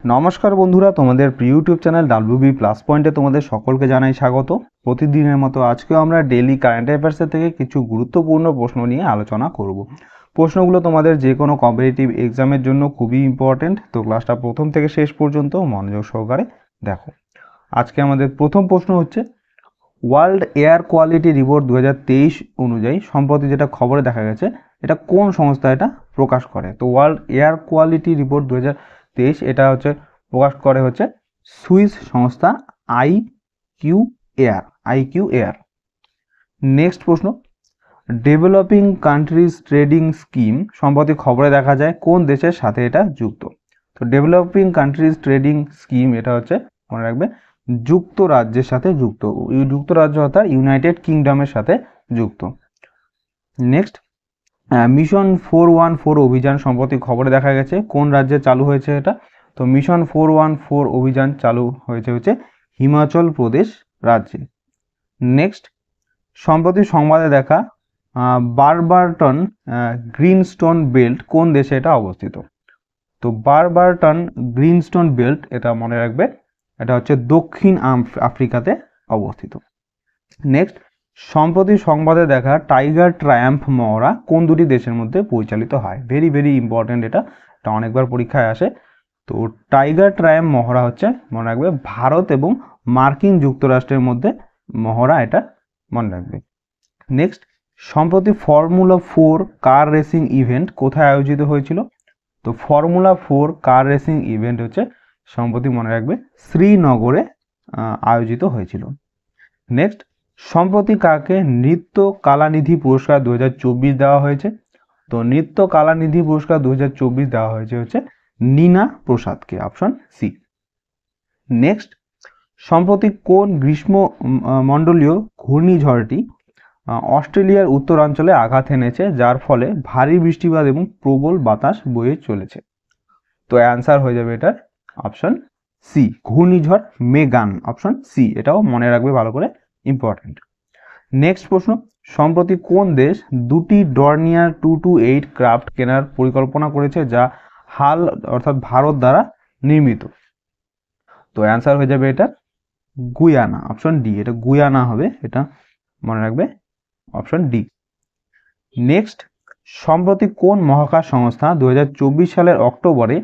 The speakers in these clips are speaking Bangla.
নমস্কার বন্ধুরা, তোমাদের প্রিয় ইউটিউব চ্যানেল ডাব্লিউবি প্লাস পয়েন্টে তোমাদের সকলকে জানাই স্বাগত। প্রতিদিনের মতো আজকেও আমরা ডেইলি কারেন্ট অ্যাফেয়ার্সের থেকে কিছু গুরুত্বপূর্ণ প্রশ্ন নিয়ে আলোচনা করব। প্রশ্নগুলো তোমাদের যে কোনো কম্পিটিটিভ এক্সামের জন্য খুবই ইম্পর্টেন্ট, তো ক্লাসটা প্রথম থেকে শেষ পর্যন্ত মনোযোগ সহকারে দেখো। আজকে আমাদের প্রথম প্রশ্ন হচ্ছে, ওয়ার্ল্ড এয়ার কোয়ালিটি রিপোর্ট 2023 অনুযায়ী সম্প্রতি যেটা খবরে দেখা গেছে, এটা কোন সংস্থা এটা প্রকাশ করে? তো ওয়ার্ল্ড এয়ার কোয়ালিটি রিপোর্ট 2023 এটা হচ্ছে প্রকাশ করে হচ্ছে সুইস সংস্থা আইকিউ এয়ার। নেক্সট প্রশ্ন, ডেভেলপিং কান্ট্রিজ ট্রেডিং স্কিম সম্প্রতি খবরে দেখা যায় কোন দেশের সাথে এটা যুক্ত? তো ডেভেলপিং কান্ট্রিজ ট্রেডিং স্কিম এটা হচ্ছে, মনে রাখবে, যুক্তরাজ্যের সাথে যুক্ত, যুক্তরাজ্য অর্থাৎ ইউনাইটেড কিংডমের সাথে যুক্ত। নেক্সট, মিশন 414 অভিযান সম্প্রতি খবরে দেখা গেছে কোন রাজ্যে চালু হয়েছে এটা? তো মিশন 414 অভিযান চালু হয়েছে হচ্ছে হিমাচল প্রদেশ রাজ্যে। নেক্সট, সম্প্রতি সংবাদে দেখা বারবারটন গ্রিনস্টোন বেল্ট কোন দেশে এটা অবস্থিত? তো বারবারটন গ্রিনস্টোন বেল্ট এটা মনে রাখবে, এটা হচ্ছে দক্ষিণ আফ্রিকাতে অবস্থিত। নেক্সট, সম্প্রতি সংবাদে দেখা টাইগার ট্রায়াম্ফ মহড়া কোন দুটি দেশের মধ্যে পরিচালিত হয়? ভেরি ভেরি ইম্পর্টেন্ট, এটা অনেকবার পরীক্ষায় আসে। তো টাইগার ট্রায়াম্ফ মহড়া হচ্ছে, মনে রাখবে, ভারত এবং মার্কিন যুক্তরাষ্ট্রের মধ্যে মহড়া, এটা মনে রাখবে। নেক্সট, সম্প্রতি ফর্মুলা 4 কার রেসিং ইভেন্ট কোথায় আয়োজিত হয়েছিল? তো ফর্মুলা 4 কার রেসিং ইভেন্ট হচ্ছে সম্প্রতি, মনে রাখবে, শ্রীনগরে আয়োজিত হয়েছিল। নেক্সট, সম্প্রতি কাকে নৃত্য কালানিধি পুরস্কার 2024 দেওয়া হয়েছে? তো নৃত্য কালানিধি পুরস্কার 2024 দেওয়া হয়েছে হচ্ছে নীনা প্রসাদকে, অপশন সি। নেক্সট, সম্প্রতি কোন গ্রীষ্মমণ্ডলীয় ঘূর্ণিঝড়টি অস্ট্রেলিয়ার উত্তরাঞ্চলে আঘাত এনেছে, যার ফলে ভারী বৃষ্টিপাত এবং প্রবল বাতাস বয়ে চলেছে? তো অ্যান্সার হয়ে যাবে এটার অপশন সি, ঘূর্ণিঝড় মেগান, অপশন সি। এটাও মনে রাখবে ভালো করে, ইম্পর্টেন্ট। নেক্সট প্রশ্ন, সম্প্রতি কোন দেশ দুটি ডর্নিয়ার 228 ক্রাফট কেনার পরিকল্পনা করেছে, যা হাল অর্থাৎ ভারত দ্বারা নির্মিত? তো অ্যান্সার হয়ে যাবে এটা গুয়ানা, অপশন ডি। এটা গুয়ানা হবে, এটা মনে রাখবে, অপশন ডি। নেক্সট, সম্প্রতি কোন মহাকাশ সংস্থা 2024 সালের অক্টোবরে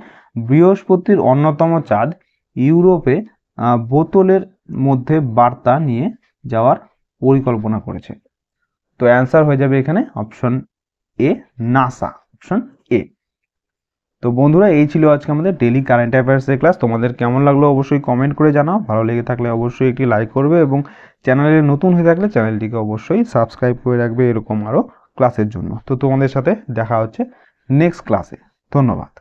বৃহস্পতির অন্যতম চাঁদ ইউরোপে বোতলের মধ্যে বার্তা নিয়ে যাওয়ার পরিকল্পনা করেছে? তো অ্যান্সার হয়ে যাবে এখানে option A, NASA, option A. তো বন্ধুরা, এই ছিল আজকে আমাদের ডেইলি কারেন্ট অ্যাফেয়ার্সের ক্লাস। তোমাদের কেমন লাগলো অবশ্যই কমেন্ট করে জানাও। ভালো লেগে থাকলে অবশ্যই একটি লাইক করবে এবং চ্যানেলে নতুন হয়ে থাকলে চ্যানেলটিকে অবশ্যই সাবস্ক্রাইব করে রাখবে এরকম আরও ক্লাসের জন্য। তো তোমাদের সাথে দেখা হচ্ছে নেক্সট ক্লাসে। ধন্যবাদ।